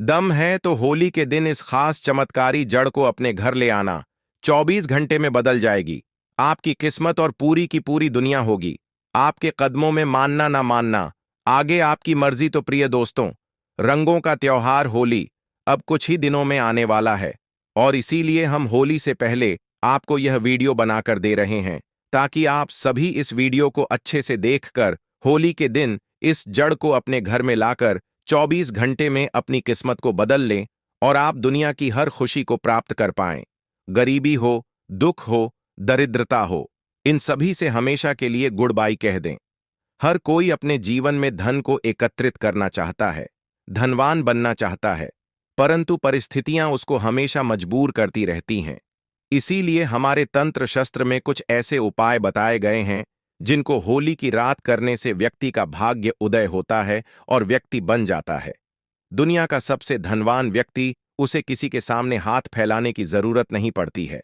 दम है तो होली के दिन इस खास चमत्कारी जड़ को अपने घर ले आना। 24 घंटे में बदल जाएगी आपकी किस्मत और पूरी की पूरी दुनिया होगी आपके कदमों में। मानना ना मानना, आगे आपकी मर्जी। तो प्रिय दोस्तों, रंगों का त्योहार होली अब कुछ ही दिनों में आने वाला है और इसीलिए हम होली से पहले आपको यह वीडियो बनाकर दे रहे हैं ताकि आप सभी इस वीडियो को अच्छे से देखकर होली के दिन इस जड़ को अपने घर में लाकर 24 घंटे में अपनी किस्मत को बदल लें और आप दुनिया की हर खुशी को प्राप्त कर पाएं। गरीबी हो, दुख हो, दरिद्रता हो, इन सभी से हमेशा के लिए गुड बाय कह दें। हर कोई अपने जीवन में धन को एकत्रित करना चाहता है, धनवान बनना चाहता है, परंतु परिस्थितियां उसको हमेशा मजबूर करती रहती हैं। इसीलिए हमारे तंत्र शस्त्र में कुछ ऐसे उपाय बताए गए हैं जिनको होली की रात करने से व्यक्ति का भाग्य उदय होता है और व्यक्ति बन जाता है दुनिया का सबसे धनवान व्यक्ति। उसे किसी के सामने हाथ फैलाने की जरूरत नहीं पड़ती है।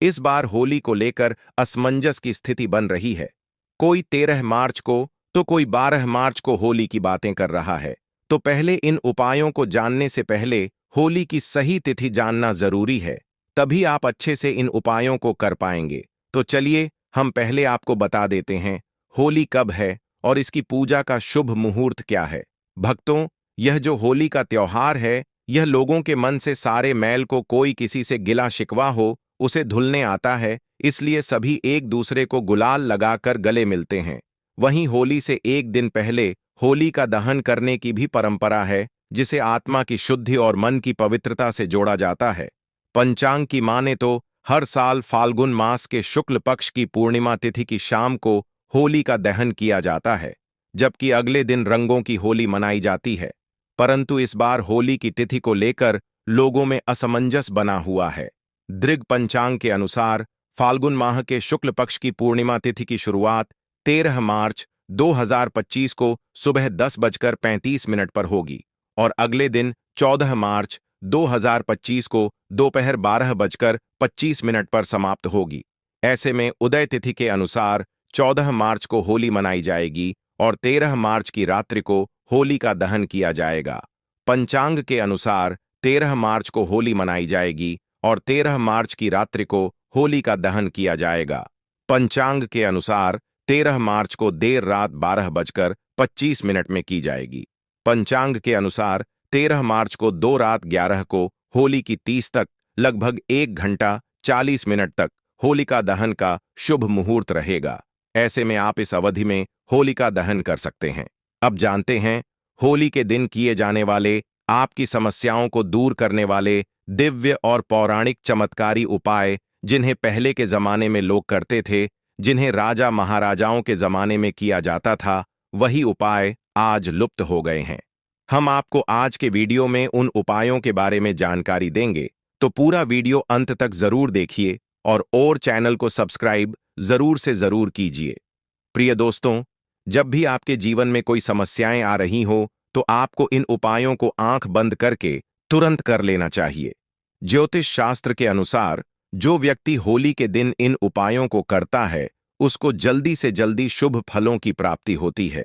इस बार होली को लेकर असमंजस की स्थिति बन रही है। कोई 13 मार्च को तो कोई 12 मार्च को होली की बातें कर रहा है। तो पहले इन उपायों को जानने से पहले होली की सही तिथि जानना जरूरी है, तभी आप अच्छे से इन उपायों को कर पाएंगे। तो चलिए हम पहले आपको बता देते हैं होली कब है और इसकी पूजा का शुभ मुहूर्त क्या है। भक्तों, यह जो होली का त्योहार है, यह लोगों के मन से सारे मैल को, कोई किसी से गिला शिकवा हो उसे धुलने आता है। इसलिए सभी एक दूसरे को गुलाल लगाकर गले मिलते हैं। वहीं होली से एक दिन पहले होली का दहन करने की भी परंपरा है, जिसे आत्मा की शुद्धि और मन की पवित्रता से जोड़ा जाता है। पंचांग की माने तो हर साल फाल्गुन मास के शुक्ल पक्ष की पूर्णिमा तिथि की शाम को होली का दहन किया जाता है, जबकि अगले दिन रंगों की होली मनाई जाती है। परंतु इस बार होली की तिथि को लेकर लोगों में असमंजस बना हुआ है। दृग पंचांग के अनुसार फाल्गुन माह के शुक्ल पक्ष की पूर्णिमा तिथि की शुरुआत 13 मार्च 2025 को सुबह 10:35 पर होगी और अगले दिन 14 मार्च 2025 को दोपहर 12:25 पर समाप्त होगी। ऐसे में उदय तिथि के अनुसार 14 मार्च को होली मनाई जाएगी और 13 मार्च की रात्रि को होली का दहन किया जाएगा। पंचांग के अनुसार 13 मार्च को होली मनाई जाएगी और 13 मार्च की रात्रि को होली का दहन किया जाएगा। पंचांग के अनुसार 13 मार्च को देर रात 12:25 में की जाएगी। पंचांग के अनुसार 13 मार्च को 2 रात 11 को होली की 30 तक लगभग 1 घंटा 40 मिनट तक होलिका दहन का शुभ मुहूर्त रहेगा। ऐसे में आप इस अवधि में होलिका दहन कर सकते हैं। अब जानते हैं होली के दिन किए जाने वाले आपकी समस्याओं को दूर करने वाले दिव्य और पौराणिक चमत्कारी उपाय, जिन्हें पहले के जमाने में लोग करते थे, जिन्हें राजा महाराजाओं के जमाने में किया जाता था। वही उपाय आज लुप्त हो गए हैं। हम आपको आज के वीडियो में उन उपायों के बारे में जानकारी देंगे, तो पूरा वीडियो अंत तक जरूर देखिए और चैनल को सब्सक्राइब जरूर से जरूर कीजिए। प्रिय दोस्तों, जब भी आपके जीवन में कोई समस्याएं आ रही हो तो आपको इन उपायों को आंख बंद करके तुरंत कर लेना चाहिए। ज्योतिष शास्त्र के अनुसार जो व्यक्ति होली के दिन इन उपायों को करता है, उसको जल्दी से जल्दी शुभ फलों की प्राप्ति होती है।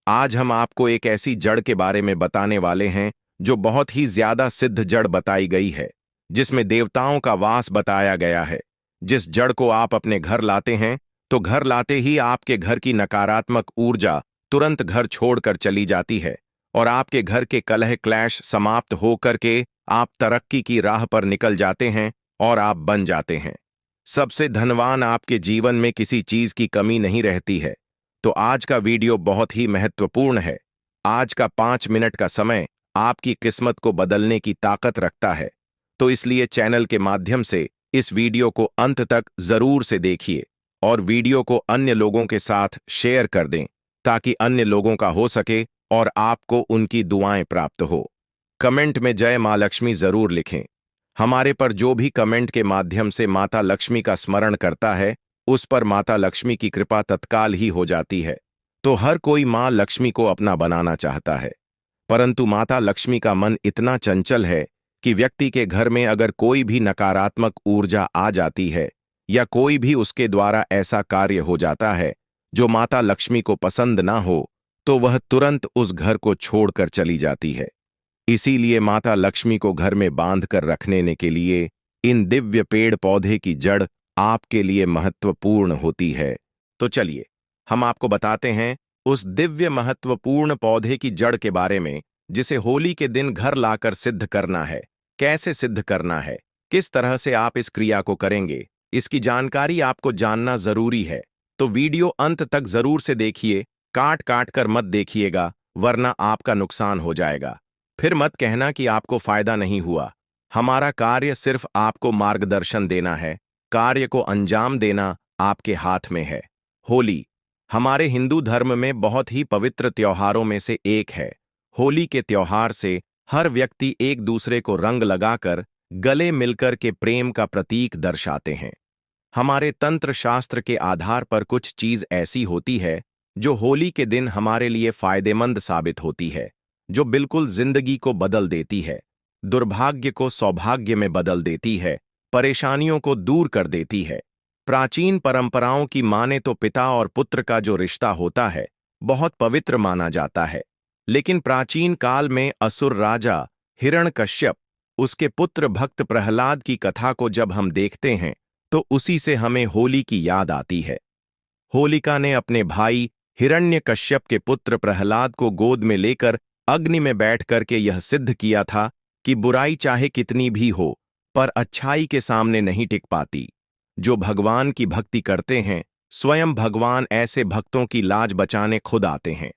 आज हम आपको एक ऐसी जड़ के बारे में बताने वाले हैं जो बहुत ही ज्यादा सिद्ध जड़ बताई गई है, जिसमें देवताओं का वास बताया गया है। जिस जड़ को आप अपने घर लाते हैं तो घर लाते ही आपके घर की नकारात्मक ऊर्जा तुरंत घर छोड़कर चली जाती है और आपके घर के कलह क्लैश समाप्त होकर के आप तरक्की की राह पर निकल जाते हैं और आप बन जाते हैं सबसे धनवान। आपके जीवन में किसी चीज की कमी नहीं रहती है। तो आज का वीडियो बहुत ही महत्वपूर्ण है। आज का 5 मिनट का समय आपकी किस्मत को बदलने की ताकत रखता है। तो इसलिए चैनल के माध्यम से इस वीडियो को अंत तक जरूर से देखिए और वीडियो को अन्य लोगों के साथ शेयर कर दें, ताकि अन्य लोगों का हो सके और आपको उनकी दुआएं प्राप्त हो। कमेंट में जय मां लक्ष्मी जरूर लिखें। हमारे पर जो भी कमेंट के माध्यम से माता लक्ष्मी का स्मरण करता है, उस पर माता लक्ष्मी की कृपा तत्काल ही हो जाती है। तो हर कोई मां लक्ष्मी को अपना बनाना चाहता है, परंतु माता लक्ष्मी का मन इतना चंचल है कि व्यक्ति के घर में अगर कोई भी नकारात्मक ऊर्जा आ जाती है या कोई भी उसके द्वारा ऐसा कार्य हो जाता है जो माता लक्ष्मी को पसंद ना हो, तो वह तुरंत उस घर को छोड़कर चली जाती है। इसीलिए माता लक्ष्मी को घर में बांध कर रखने के लिए इन दिव्य पेड़ पौधे की जड़ आपके लिए महत्वपूर्ण होती है। तो चलिए हम आपको बताते हैं उस दिव्य महत्वपूर्ण पौधे की जड़ के बारे में, जिसे होली के दिन घर लाकर सिद्ध करना है। कैसे सिद्ध करना है, किस तरह से आप इस क्रिया को करेंगे, इसकी जानकारी आपको जानना जरूरी है। तो वीडियो अंत तक जरूर से देखिए, काट काट कर मत देखिएगा, वरना आपका नुकसान हो जाएगा। फिर मत कहना कि आपको फायदा नहीं हुआ। हमारा कार्य सिर्फ आपको मार्गदर्शन देना है, कार्य को अंजाम देना आपके हाथ में है। होली हमारे हिंदू धर्म में बहुत ही पवित्र त्योहारों में से एक है। होली के त्योहार से हर व्यक्ति एक दूसरे को रंग लगाकर गले मिलकर के प्रेम का प्रतीक दर्शाते हैं। हमारे तंत्र शास्त्र के आधार पर कुछ चीज ऐसी होती है जो होली के दिन हमारे लिए फायदेमंद साबित होती है, जो बिल्कुल जिंदगी को बदल देती है, दुर्भाग्य को सौभाग्य में बदल देती है, परेशानियों को दूर कर देती है। प्राचीन परंपराओं की माने तो पिता और पुत्र का जो रिश्ता होता है बहुत पवित्र माना जाता है। लेकिन प्राचीन काल में असुर राजा हिरण्यकश्यप, उसके पुत्र भक्त प्रहलाद की कथा को जब हम देखते हैं तो उसी से हमें होली की याद आती है। होलिका ने अपने भाई हिरण्यकश्यप के पुत्र प्रहलाद को गोद में लेकर अग्नि में बैठ करके यह सिद्ध किया था कि बुराई चाहे कितनी भी हो पर अच्छाई के सामने नहीं टिक पाती। जो भगवान की भक्ति करते हैं, स्वयं भगवान ऐसे भक्तों की लाज बचाने खुद आते हैं।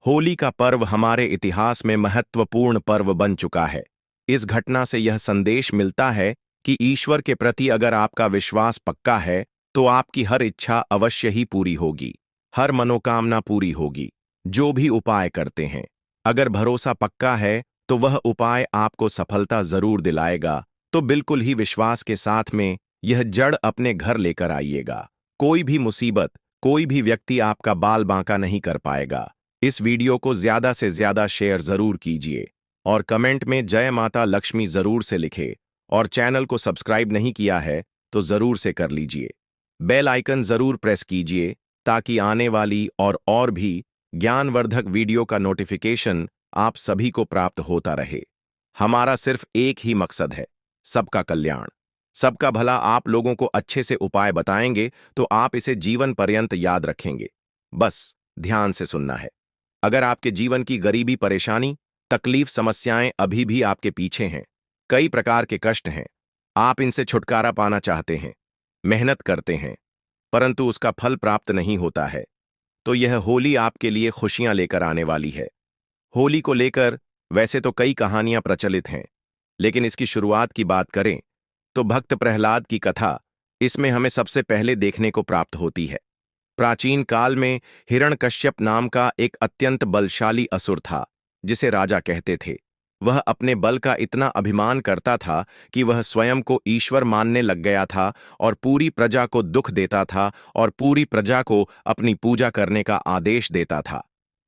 होली का पर्व हमारे इतिहास में महत्वपूर्ण पर्व बन चुका है। इस घटना से यह संदेश मिलता है कि ईश्वर के प्रति अगर आपका विश्वास पक्का है तो आपकी हर इच्छा अवश्य ही पूरी होगी, हर मनोकामना पूरी होगी। जो भी उपाय करते हैं, अगर भरोसा पक्का है तो वह उपाय आपको सफलता जरूर दिलाएगा। तो बिल्कुल ही विश्वास के साथ में यह जड़ अपने घर लेकर आइएगा। कोई भी मुसीबत, कोई भी व्यक्ति आपका बाल बांका नहीं कर पाएगा। इस वीडियो को ज्यादा से ज्यादा शेयर जरूर कीजिए और कमेंट में जय माता लक्ष्मी जरूर से लिखे, और चैनल को सब्सक्राइब नहीं किया है तो जरूर से कर लीजिए। बेल आइकन जरूर प्रेस कीजिए ताकि आने वाली और भी ज्ञानवर्धक वीडियो का नोटिफिकेशन आप सभी को प्राप्त होता रहे। हमारा सिर्फ एक ही मकसद है, सबका कल्याण, सबका भला। आप लोगों को अच्छे से उपाय बताएंगे तो आप इसे जीवन पर्यंत याद रखेंगे। बस ध्यान से सुनना है। अगर आपके जीवन की गरीबी, परेशानी, तकलीफ, समस्याएं अभी भी आपके पीछे हैं, कई प्रकार के कष्ट हैं, आप इनसे छुटकारा पाना चाहते हैं, मेहनत करते हैं परंतु उसका फल प्राप्त नहीं होता है, तो यह होली आपके लिए खुशियां लेकर आने वाली है। होली को लेकर वैसे तो कई कहानियां प्रचलित हैं, लेकिन इसकी शुरुआत की बात करें तो भक्त प्रहलाद की कथा इसमें हमें सबसे पहले देखने को प्राप्त होती है। प्राचीन काल में हिरण्यकश्यप नाम का एक अत्यंत बलशाली असुर था, जिसे राजा कहते थे। वह अपने बल का इतना अभिमान करता था कि वह स्वयं को ईश्वर मानने लग गया था और पूरी प्रजा को दुख देता था और पूरी प्रजा को अपनी पूजा करने का आदेश देता था।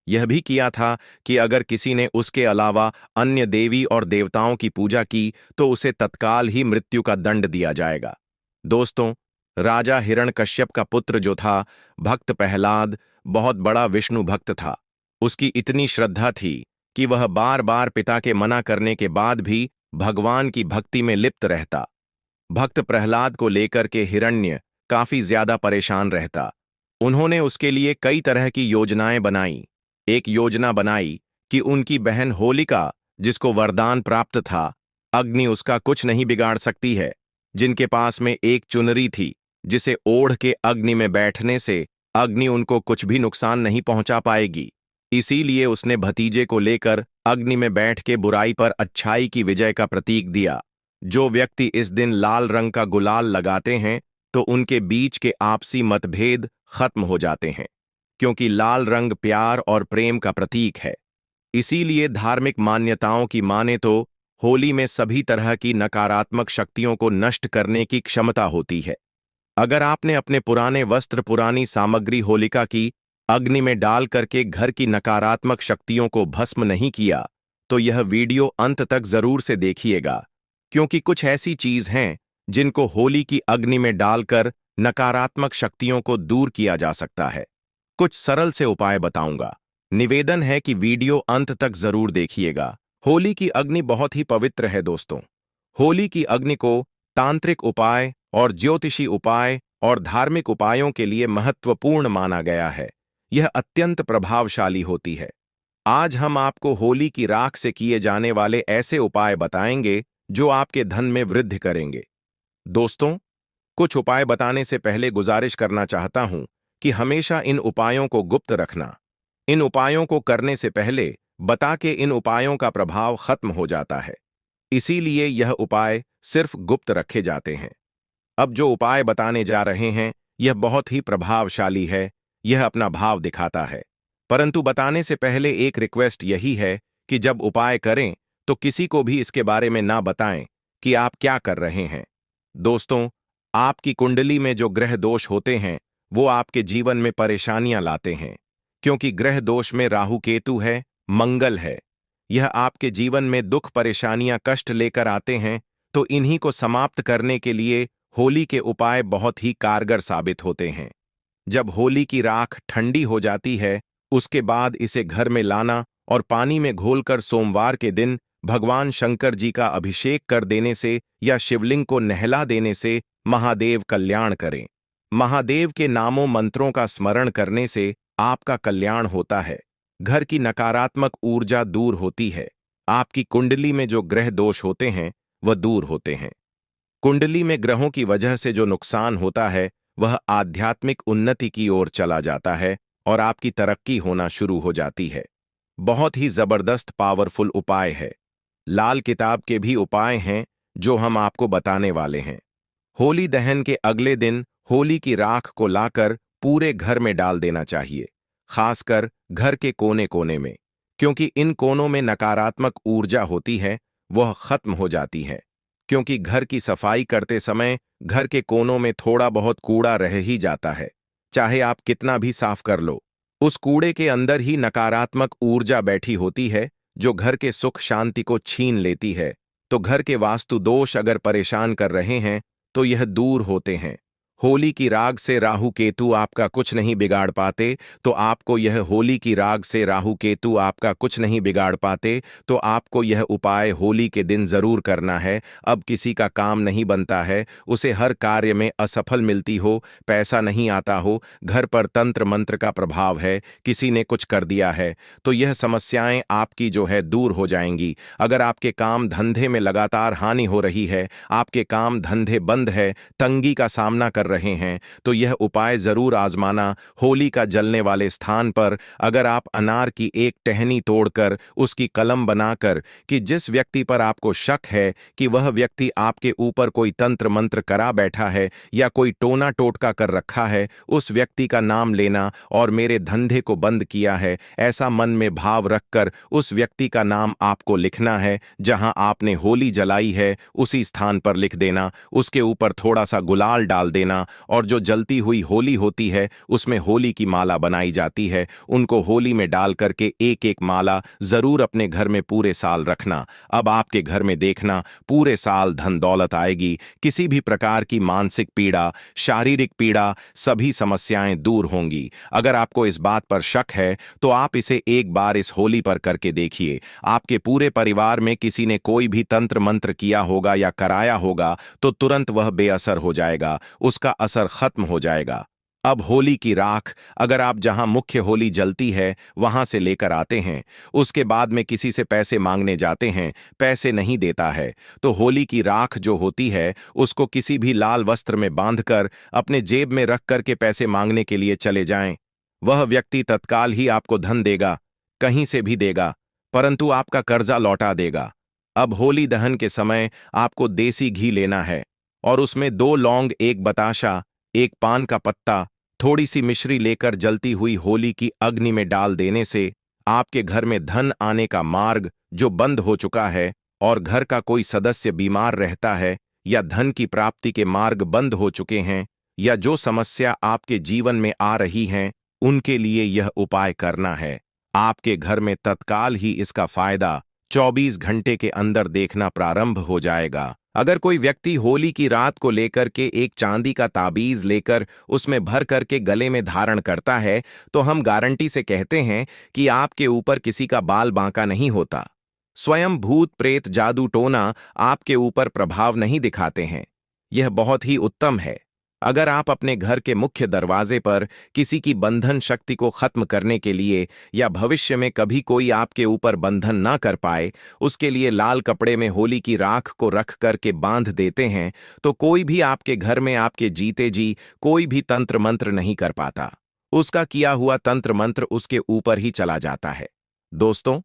यह भी किया था कि अगर किसी ने उसके अलावा अन्य देवी और देवताओं की पूजा की तो उसे तत्काल ही मृत्यु का दंड दिया जाएगा। दोस्तों, राजा हिरण्यकश्यप का पुत्र जो था भक्त प्रहलाद, बहुत बड़ा विष्णु भक्त था। उसकी इतनी श्रद्धा थी कि वह बार बार पिता के मना करने के बाद भी भगवान की भक्ति में लिप्त रहता। भक्त प्रहलाद को लेकर के हिरण्य काफी ज्यादा परेशान रहता। उन्होंने उसके लिए कई तरह की योजनाएं बनाई। एक योजना बनाई कि उनकी बहन होलिका, जिसको वरदान प्राप्त था अग्नि उसका कुछ नहीं बिगाड़ सकती है, जिनके पास में एक चुनरी थी जिसे ओढ़ के अग्नि में बैठने से अग्नि उनको कुछ भी नुकसान नहीं पहुंचा पाएगी। इसीलिए उसने भतीजे को लेकर अग्नि में बैठ के बुराई पर अच्छाई की विजय का प्रतीक दिया। जो व्यक्ति इस दिन लाल रंग का गुलाल लगाते हैं तो उनके बीच के आपसी मतभेद खत्म हो जाते हैं, क्योंकि लाल रंग प्यार और प्रेम का प्रतीक है। इसीलिए धार्मिक मान्यताओं की माने तो होली में सभी तरह की नकारात्मक शक्तियों को नष्ट करने की क्षमता होती है। अगर आपने अपने पुराने वस्त्र, पुरानी सामग्री होलिका की अग्नि में डाल करके घर की नकारात्मक शक्तियों को भस्म नहीं किया तो यह वीडियो अंत तक जरूर से देखिएगा, क्योंकि कुछ ऐसी चीज हैं जिनको होली की अग्नि में डालकर नकारात्मक शक्तियों को दूर किया जा सकता है। कुछ सरल से उपाय बताऊंगा। निवेदन है कि वीडियो अंत तक जरूर देखिएगा। होली की अग्नि बहुत ही पवित्र है दोस्तों। होली की अग्नि को तांत्रिक उपाय और ज्योतिषी उपाय और धार्मिक उपायों के लिए महत्वपूर्ण माना गया है। यह अत्यंत प्रभावशाली होती है। आज हम आपको होली की राख से किए जाने वाले ऐसे उपाय बताएंगे जो आपके धन में वृद्धि करेंगे। दोस्तों, कुछ उपाय बताने से पहले गुजारिश करना चाहता हूं कि हमेशा इन उपायों को गुप्त रखना। इन उपायों को करने से पहले बता के इन उपायों का प्रभाव खत्म हो जाता है। इसीलिए यह उपाय सिर्फ गुप्त रखे जाते हैं। अब जो उपाय बताने जा रहे हैं, यह बहुत ही प्रभावशाली है। यह अपना भाव दिखाता है। परंतु बताने से पहले एक रिक्वेस्ट यही है कि जब उपाय करें तो किसी को भी इसके बारे में ना बताएं कि आप क्या कर रहे हैं। दोस्तों, आपकी कुंडली में जो ग्रह दोष होते हैं वो आपके जीवन में परेशानियां लाते हैं। क्योंकि ग्रह दोष में राहु केतु है, मंगल है। यह आपके जीवन में दुख परेशानियां कष्ट लेकर आते हैं। तो इन्हीं को समाप्त करने के लिए होली के उपाय बहुत ही कारगर साबित होते हैं। जब होली की राख ठंडी हो जाती है, उसके बाद इसे घर में लाना और पानी में घोलकर सोमवार के दिन भगवान शंकर जी का अभिषेक कर देने से या शिवलिंग को नहला देने से महादेव कल्याण करें। महादेव के नामों मंत्रों का स्मरण करने से आपका कल्याण होता है। घर की नकारात्मक ऊर्जा दूर होती है। आपकी कुंडली में जो ग्रह दोष होते हैं वह दूर होते हैं। कुंडली में ग्रहों की वजह से जो नुकसान होता है वह आध्यात्मिक उन्नति की ओर चला जाता है और आपकी तरक्की होना शुरू हो जाती है। बहुत ही जबरदस्त पावरफुल उपाय है। लाल किताब के भी उपाय हैं जो हम आपको बताने वाले हैं। होली दहन के अगले दिन होली की राख को लाकर पूरे घर में डाल देना चाहिए, खासकर घर के कोने कोने में। क्योंकि इन कोनों में नकारात्मक ऊर्जा होती है, वह खत्म हो जाती है। क्योंकि घर की सफाई करते समय घर के कोनों में थोड़ा बहुत कूड़ा रह ही जाता है। चाहे आप कितना भी साफ कर लो, उस कूड़े के अंदर ही नकारात्मक ऊर्जा बैठी होती है जो घर के सुख शांति को छीन लेती है। तो घर के वास्तु दोष अगर परेशान कर रहे हैं तो यह दूर होते हैं। होली की राग से राहु केतु आपका कुछ नहीं बिगाड़ पाते, तो आपको यह होली की राग से राहु केतु आपका कुछ नहीं बिगाड़ पाते, तो आपको यह उपाय होली के दिन जरूर करना है। अब किसी का काम नहीं बनता है, उसे हर कार्य में असफल मिलती हो, पैसा नहीं आता हो, घर पर तंत्र मंत्र का प्रभाव है, किसी ने कुछ कर दिया है, तो यह समस्याएं आपकी जो है दूर हो जाएंगी। अगर आपके काम धंधे में लगातार हानि हो रही है, आपके काम धंधे बंद है, तंगी का सामना कर रहे हैं, तो यह उपाय जरूर आजमाना। होली का जलने वाले स्थान पर अगर आप अनार की एक टहनी तोड़कर उसकी कलम बनाकर कि जिस व्यक्ति पर आपको शक है कि वह व्यक्ति आपके ऊपर कोई तंत्र मंत्र करा बैठा है या कोई टोना टोटका कर रखा है, उस व्यक्ति का नाम लेना और मेरे धंधे को बंद किया है, ऐसा मन में भाव रखकर उस व्यक्ति का नाम आपको लिखना है। जहां आपने होली जलाई है उसी स्थान पर लिख देना। उसके ऊपर थोड़ा सा गुलाल डाल देना और जो जलती हुई होली होती है उसमें होली की माला बनाई जाती है, उनको होली में डाल करके एक एक माला जरूर अपने घर में पूरे साल रखना। अब आपके घर में देखना पूरे साल धन दौलत आएगी। किसी भी प्रकार की मानसिक पीड़ा, शारीरिक पीड़ा, सभी समस्याएं दूर होंगी। अगर आपको इस बात पर शक है तो आप इसे एक बार इस होली पर करके देखिए। आपके पूरे परिवार में किसी ने कोई भी तंत्र मंत्र किया होगा या कराया होगा तो तुरंत वह बेअसर हो जाएगा, उसका असर खत्म हो जाएगा। अब होली की राख अगर आप जहां मुख्य होली जलती है वहां से लेकर आते हैं, उसके बाद में किसी से पैसे मांगने जाते हैं, पैसे नहीं देता है, तो होली की राख जो होती है उसको किसी भी लाल वस्त्र में बांधकर अपने जेब में रख कर के पैसे मांगने के लिए चले जाएं। वह व्यक्ति तत्काल ही आपको धन देगा, कहीं से भी देगा, परंतु आपका कर्जा लौटा देगा। अब होली दहन के समय आपको देसी घी लेना है और उसमें 2 लौंग, 1 बताशा, 1 पान का पत्ता, थोड़ी सी मिश्री लेकर जलती हुई होली की अग्नि में डाल देने से आपके घर में धन आने का मार्ग जो बंद हो चुका है और घर का कोई सदस्य बीमार रहता है या धन की प्राप्ति के मार्ग बंद हो चुके हैं या जो समस्या आपके जीवन में आ रही हैं, उनके लिए यह उपाय करना है। आपके घर में तत्काल ही इसका फायदा 24 घंटे के अंदर देखना प्रारंभ हो जाएगा। अगर कोई व्यक्ति होली की रात को लेकर के एक चांदी का ताबीज लेकर उसमें भर करके गले में धारण करता है, तो हम गारंटी से कहते हैं कि आपके ऊपर किसी का बाल बांका नहीं होता। स्वयं भूत प्रेत जादू टोना आपके ऊपर प्रभाव नहीं दिखाते हैं। यह बहुत ही उत्तम है। अगर आप अपने घर के मुख्य दरवाजे पर किसी की बंधन शक्ति को खत्म करने के लिए या भविष्य में कभी कोई आपके ऊपर बंधन ना कर पाए, उसके लिए लाल कपड़े में होली की राख को रख करके बांध देते हैं, तो कोई भी आपके घर में आपके जीते जी कोई भी तंत्र मंत्र नहीं कर पाता। उसका किया हुआ तंत्र मंत्र उसके ऊपर ही चला जाता है। दोस्तों,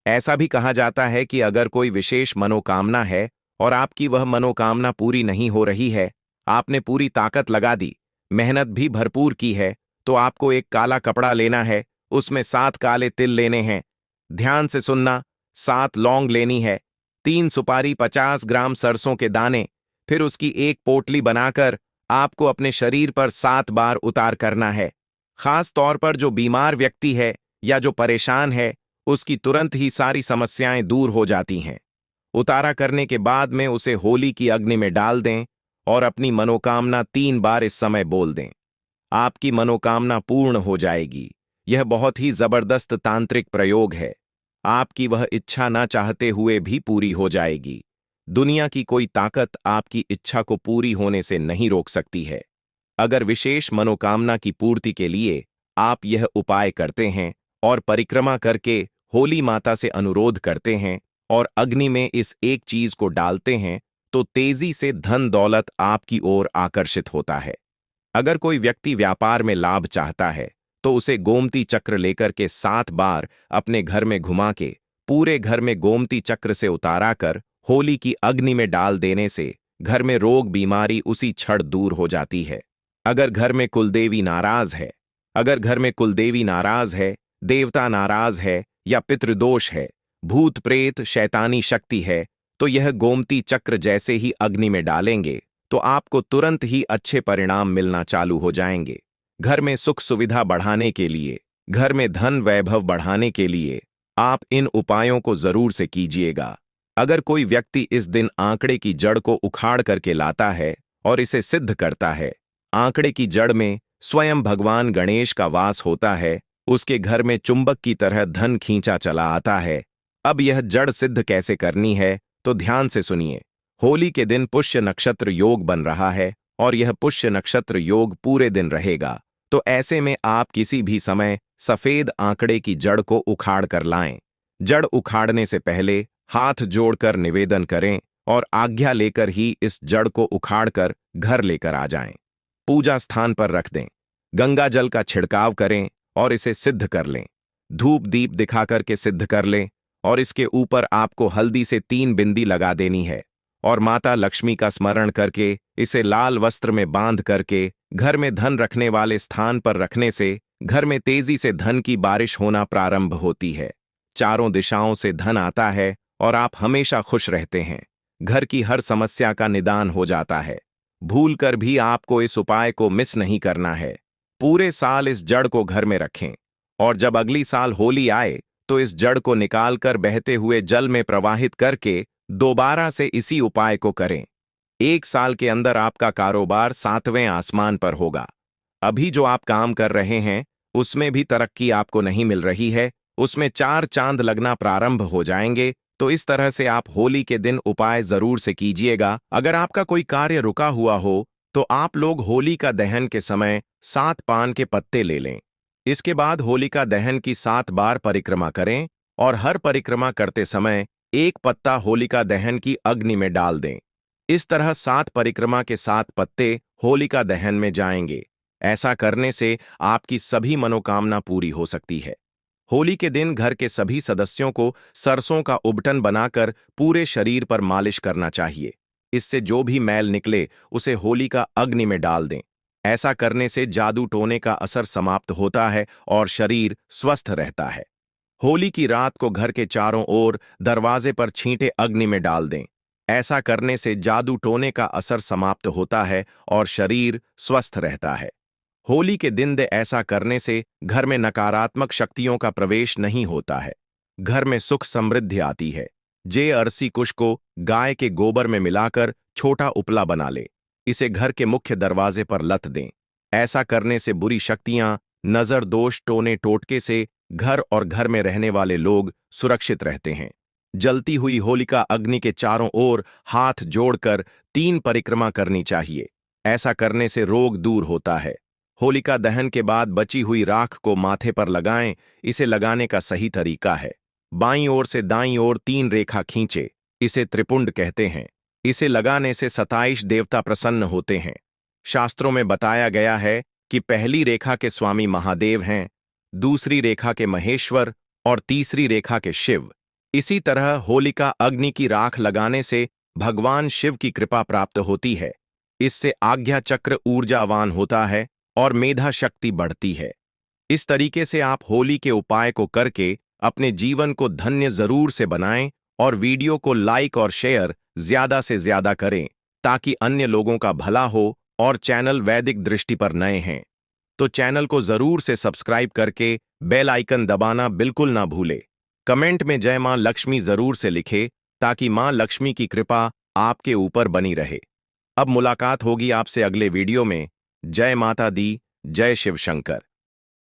ऐसा भी कहा जाता है कि अगर कोई विशेष मनोकामना है और आपकी वह मनोकामना पूरी नहीं हो रही है, आपने पूरी ताकत लगा दी, मेहनत भी भरपूर की है, तो आपको एक काला कपड़ा लेना है, उसमें 7 काले तिल लेने हैं। ध्यान से सुनना, 7 लौंग लेनी है, 3 सुपारी, 50 ग्राम सरसों के दाने, फिर उसकी एक पोटली बनाकर आपको अपने शरीर पर 7 बार उतार करना है। खास तौर पर जो बीमार व्यक्ति है या जो परेशान है, उसकी तुरंत ही सारी समस्याएं दूर हो जाती हैं। उतारा करने के बाद में उसे होली की अग्नि में डाल दें और अपनी मनोकामना 3 बार इस समय बोल दें। आपकी मनोकामना पूर्ण हो जाएगी। यह बहुत ही जबरदस्त तांत्रिक प्रयोग है। आपकी वह इच्छा ना चाहते हुए भी पूरी हो जाएगी। दुनिया की कोई ताकत आपकी इच्छा को पूरी होने से नहीं रोक सकती है। अगर विशेष मनोकामना की पूर्ति के लिए आप यह उपाय करते हैं और परिक्रमा करके होली माता से अनुरोध करते हैं और अग्नि में इस एक चीज को डालते हैं, तो तेजी से धन दौलत आपकी ओर आकर्षित होता है। अगर कोई व्यक्ति व्यापार में लाभ चाहता है, तो उसे गोमती चक्र लेकर के 7 बार अपने घर में घुमा के पूरे घर में गोमती चक्र से उतारा कर होली की अग्नि में डाल देने से घर में रोग बीमारी उसी क्षण दूर हो जाती है। अगर घर में कुलदेवी नाराज है, अगर घर में कुलदेवी नाराज है, देवता नाराज है या पितृदोष है, भूत प्रेत शैतानी शक्ति है, तो यह गोमती चक्र जैसे ही अग्नि में डालेंगे तो आपको तुरंत ही अच्छे परिणाम मिलना चालू हो जाएंगे। घर में सुख सुविधा बढ़ाने के लिए, घर में धन वैभव बढ़ाने के लिए आप इन उपायों को जरूर से कीजिएगा। अगर कोई व्यक्ति इस दिन आंकड़े की जड़ को उखाड़ करके लाता है और इसे सिद्ध करता है, आंकड़े की जड़ में स्वयं भगवान गणेश का वास होता है, उसके घर में चुंबक की तरह धन खींचा चला आता है। अब यह जड़ सिद्ध कैसे करनी है, तो ध्यान से सुनिए। होली के दिन पुष्य नक्षत्र योग बन रहा है और यह पुष्य नक्षत्र योग पूरे दिन रहेगा, तो ऐसे में आप किसी भी समय सफेद आंकड़े की जड़ को उखाड़ कर लाएं। जड़ उखाड़ने से पहले हाथ जोड़कर निवेदन करें और आज्ञा लेकर ही इस जड़ को उखाड़कर घर लेकर आ जाएं। पूजा स्थान पर रख दें। गंगा जल का छिड़काव करें और इसे सिद्ध कर लें। धूप दीप दिखाकर के सिद्ध कर लें और इसके ऊपर आपको हल्दी से 3 बिंदी लगा देनी है और माता लक्ष्मी का स्मरण करके इसे लाल वस्त्र में बांध करके घर में धन रखने वाले स्थान पर रखने से घर में तेजी से धन की बारिश होना प्रारंभ होती है। चारों दिशाओं से धन आता है और आप हमेशा खुश रहते हैं। घर की हर समस्या का निदान हो जाता है। भूलकर भी आपको इस उपाय को मिस नहीं करना है। पूरे साल इस जड़ को घर में रखें और जब अगली साल होली आए तो इस जड़ को निकालकर बहते हुए जल में प्रवाहित करके दोबारा से इसी उपाय को करें। 1 साल के अंदर आपका कारोबार 7वें आसमान पर होगा। अभी जो आप काम कर रहे हैं उसमें भी तरक्की आपको नहीं मिल रही है, उसमें 4 चांद लगना प्रारंभ हो जाएंगे। तो इस तरह से आप होली के दिन उपाय जरूर से कीजिएगा। अगर आपका कोई कार्य रुका हुआ हो तो आप लोग होलिका दहन के समय 7 पान के पत्ते ले लें। इसके बाद होलिका दहन की 7 बार परिक्रमा करें और हर परिक्रमा करते समय 1 पत्ता होलिका दहन की अग्नि में डाल दें। इस तरह 7 परिक्रमा के 7 पत्ते होलिका दहन में जाएंगे। ऐसा करने से आपकी सभी मनोकामना पूरी हो सकती है। होली के दिन घर के सभी सदस्यों को सरसों का उबटन बनाकर पूरे शरीर पर मालिश करना चाहिए। इससे जो भी मैल निकले उसे होली का अग्नि में डाल दें। ऐसा करने से जादू टोने का असर समाप्त होता है और शरीर स्वस्थ रहता है। होली की रात को घर के चारों ओर दरवाजे पर छींटे अग्नि में डाल दें। ऐसा करने से जादू टोने का असर समाप्त होता है और शरीर स्वस्थ रहता है। होली के दिन ऐसा करने से घर में नकारात्मक शक्तियों का प्रवेश नहीं होता है। घर में सुख समृद्धि आती है। जे अरसी कुश को गाय के गोबर में मिलाकर छोटा उपला बना ले, इसे घर के मुख्य दरवाजे पर लत दें। ऐसा करने से बुरी शक्तियां, नजर दोष, टोने टोटके से घर और घर में रहने वाले लोग सुरक्षित रहते हैं। जलती हुई होलिका अग्नि के चारों ओर हाथ जोड़कर 3 परिक्रमा करनी चाहिए। ऐसा करने से रोग दूर होता है। होलिका दहन के बाद बची हुई राख को माथे पर लगाएं। इसे लगाने का सही तरीका है, बाईं ओर से दाईं ओर 3 रेखा खींचे। इसे त्रिपुंड कहते हैं। इसे लगाने से 27 देवता प्रसन्न होते हैं। शास्त्रों में बताया गया है कि पहली रेखा के स्वामी महादेव हैं, दूसरी रेखा के महेश्वर और तीसरी रेखा के शिव। इसी तरह होलिका अग्नि की राख लगाने से भगवान शिव की कृपा प्राप्त होती है। इससे आज्ञा चक्र ऊर्जावान होता है और मेधा शक्ति बढ़ती है। इस तरीके से आप होली के उपाय को करके अपने जीवन को धन्य जरूर से बनाएं और वीडियो को लाइक और शेयर ज्यादा से ज्यादा करें ताकि अन्य लोगों का भला हो। और चैनल वैदिक दृष्टि पर नए हैं तो चैनल को जरूर से सब्सक्राइब करके बेल आइकन दबाना बिल्कुल ना भूले। कमेंट में जय मां लक्ष्मी जरूर से लिखे ताकि मां लक्ष्मी की कृपा आपके ऊपर बनी रहे। अब मुलाकात होगी आपसे अगले वीडियो में। जय माता दी, जय शिव शंकर।